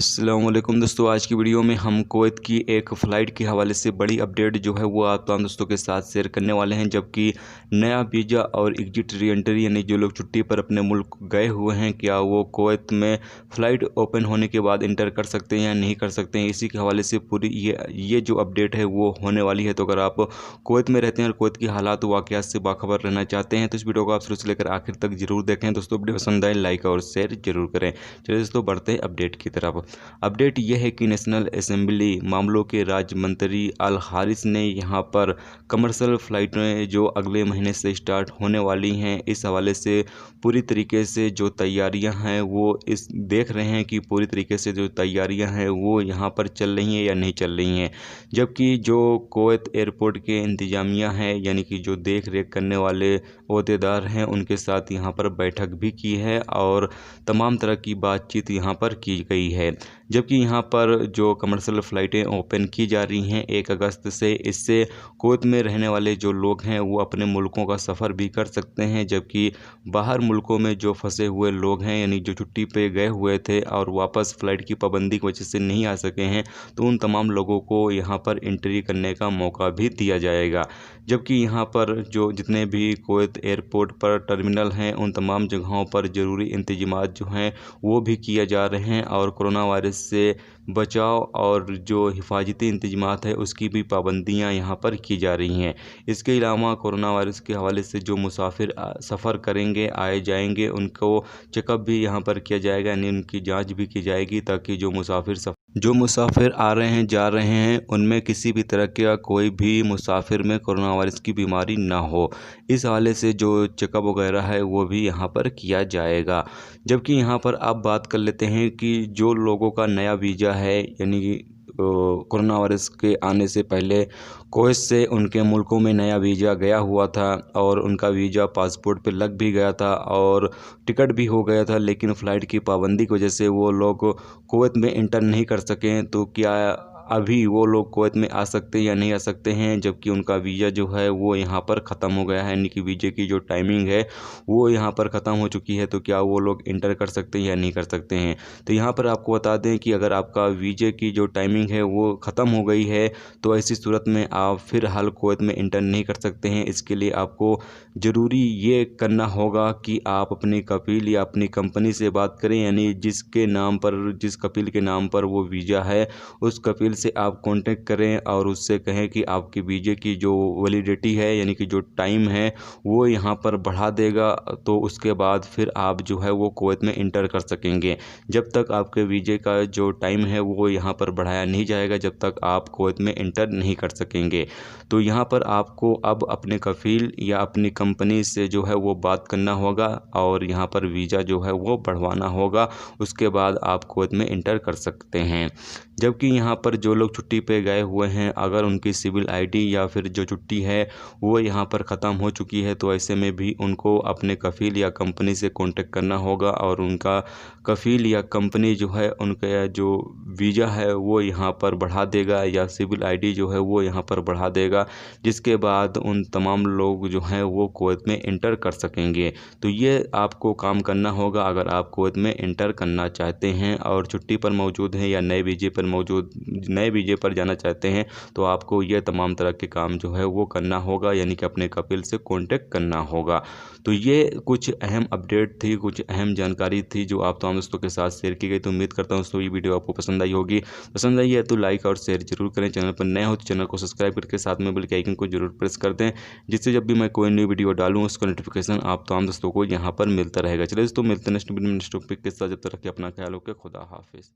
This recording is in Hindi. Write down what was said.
अस्सलाम वालेकुम दोस्तों, आज की वीडियो में हम कुवैत की एक फ़्लाइट के हवाले से बड़ी अपडेट जो है वो आप तमाम दोस्तों के साथ शेयर करने वाले हैं। जबकि नया वीज़ा और एग्जिट री एंट्री यानी जो लोग छुट्टी पर अपने मुल्क गए हुए हैं, क्या वो कुवैत में फ़्लाइट ओपन होने के बाद इंटर कर सकते हैं या नहीं कर सकते हैं, इसी के हवाले से पूरी ये जो अपडेट है वो होने वाली है। तो अगर आप कुवैत में रहते हैं और कुवैत के हालात वाक़यात से बाखबर रहना चाहते हैं तो इस वीडियो को आप शुरू से लेकर आखिर तक जरूर देखें। दोस्तों वीडियो पसंद आए लाइक और शेयर जरूर करें। चलिए दोस्तों बढ़ते हैं अपडेट की तरफ। अपडेट यह है कि नेशनल असेंबली मामलों के राज्य मंत्री अल हारिस ने यहां पर कमर्शियल फ़्लाइटें जो अगले महीने से स्टार्ट होने वाली हैं, इस हवाले से पूरी तरीके से जो तैयारियां हैं वो इस देख रहे हैं कि पूरी तरीके से जो तैयारियां हैं वो यहां पर चल रही हैं या नहीं चल रही हैं। जबकि जो कुवैत एयरपोर्ट के इंतज़ामिया हैं यानी कि जो देख रेख करने वाले अहदेदार हैं उनके साथ यहां पर बैठक भी की है और तमाम तरह की बातचीत यहां पर की गई है। जबकि यहाँ पर जो कमर्शियल फ़्लाइटें ओपन की जा रही हैं 1 अगस्त से, इससे कुवैत में रहने वाले जो लोग हैं वो अपने मुल्कों का सफ़र भी कर सकते हैं। जबकि बाहर मुल्कों में जो फंसे हुए लोग हैं यानी जो छुट्टी पे गए हुए थे और वापस फ़्लाइट की पाबंदी की वजह से नहीं आ सके हैं, तो उन तमाम लोगों को यहाँ पर एंट्री करने का मौका भी दिया जाएगा। जबकि यहाँ पर जो जितने भी कुवैत एयरपोर्ट पर टर्मिनल हैं उन तमाम जगहों पर ज़रूरी इंतजामात जो हैं वो भी किए जा रहे हैं और कोरोना वायरस से बचाव और जो हिफाजती इंतजामात है उसकी भी पाबंदियां यहाँ पर की जा रही हैं। इसके अलावा कोरोना वायरस के हवाले से जो मुसाफिर सफ़र करेंगे आए जाएंगे उनको चेकअप भी यहाँ पर किया जाएगा, यानी उनकी जांच भी की जाएगी ताकि जो मुसाफिर आ रहे हैं जा रहे हैं उनमें किसी भी तरह का कोई भी मुसाफिर में कोरोना वायरस की बीमारी ना हो। इस हवाले से जो चेकअप वगैरह है वो भी यहाँ पर किया जाएगा। जबकि यहाँ पर आप बात कर लेते हैं कि जो लोगों का नया वीज़ा है यानी कि कोरोना वायरस के आने से पहले कुवैत से उनके मुल्कों में नया वीज़ा गया हुआ था और उनका वीज़ा पासपोर्ट पे लग भी गया था और टिकट भी हो गया था, लेकिन फ़्लाइट की पाबंदी की वजह से वो लोग कुवैत में इंटर नहीं कर सकें। तो क्या अभी वो लोग कुवैत में आ सकते हैं या नहीं आ सकते हैं, जबकि उनका वीज़ा जो है वो यहाँ पर ख़त्म हो गया है, यानी कि वीज़े की जो टाइमिंग है वो यहाँ पर ख़त्म हो चुकी है। तो क्या वो लोग इंटर कर सकते हैं या नहीं कर सकते हैं। तो यहाँ पर आपको बता दें कि अगर आपका वीज़े की जो टाइमिंग है वो ख़त्म हो गई है तो ऐसी सूरत में आप फिर हाल कुवैत में इंटर नहीं कर सकते हैं। इसके लिए आपको ज़रूरी ये करना होगा कि आप अपने कफ़ील या अपनी कंपनी से बात करें, यानी जिस कफ़ील के नाम पर वो वीज़ा है उस कफ़ील से आप कांटेक्ट करें और उससे कहें कि आपके वीज़े की जो वैलिडिटी है यानी कि जो टाइम है वो यहाँ पर बढ़ा देगा, तो उसके बाद फिर आप जो है वो कुवैत में इंटर कर सकेंगे। जब तक आपके वीज़े का जो टाइम है वो यहाँ पर बढ़ाया नहीं जाएगा जब तक आप कुवैत में इंटर नहीं कर सकेंगे। तो यहाँ पर आपको अब अपने कफ़ील या अपनी कंपनी से जो है वो बात करना होगा और यहाँ पर वीज़ा जो है वो बढ़वाना होगा, उसके बाद आप कुवैत में इंटर कर सकते हैं। जबकि यहाँ पर जो लोग छुट्टी पे गए हुए हैं अगर उनकी सिविल आईडी या फिर जो छुट्टी है वो यहाँ पर ख़त्म हो चुकी है तो ऐसे में भी उनको अपने कफ़ील या कंपनी से कांटेक्ट करना होगा और उनका कफ़ील या कंपनी जो है उनका जो वीज़ा है वो यहाँ पर बढ़ा देगा या सिविल आईडी जो है वो यहाँ पर बढ़ा देगा, जिसके बाद उन तमाम लोग जो हैं वो कुवैत में इंटर कर सकेंगे। तो ये आपको काम करना होगा अगर आप कुवैत में इंटर करना चाहते हैं और छुट्टी पर मौजूद हैं या नए वीज़े पर जाना चाहते हैं, तो आपको ये तमाम तरह के काम जो है वो करना होगा, यानी कि अपने कफ़ील से कांटेक्ट करना होगा। तो ये कुछ अहम अपडेट थी, कुछ अहम जानकारी थी जो आप तमाम दोस्तों के साथ शेयर की गई। तो उम्मीद करता हूँ दोस्तों ये वीडियो आपको पसंद आई होगी। पसंद आई है तो लाइक और शेयर जरूर करें। चैनल पर नए हो तो चैनल को सब्सक्राइब करके साथ में बेल के आइकन को जरूर प्रेस कर दें, जिससे जब भी मैं कोई नई वीडियो डालूँ उसका नोटिफिकेशन आप तमाम दोस्तों को यहाँ पर मिलता रहेगा। चलिए दोस्तों मिलते हैं नेक्स्ट वीडियो में नेक्स्ट टॉपिक के साथ। जब तक रखिए अपना ख्याल, ओके, खुदा हाफिज़।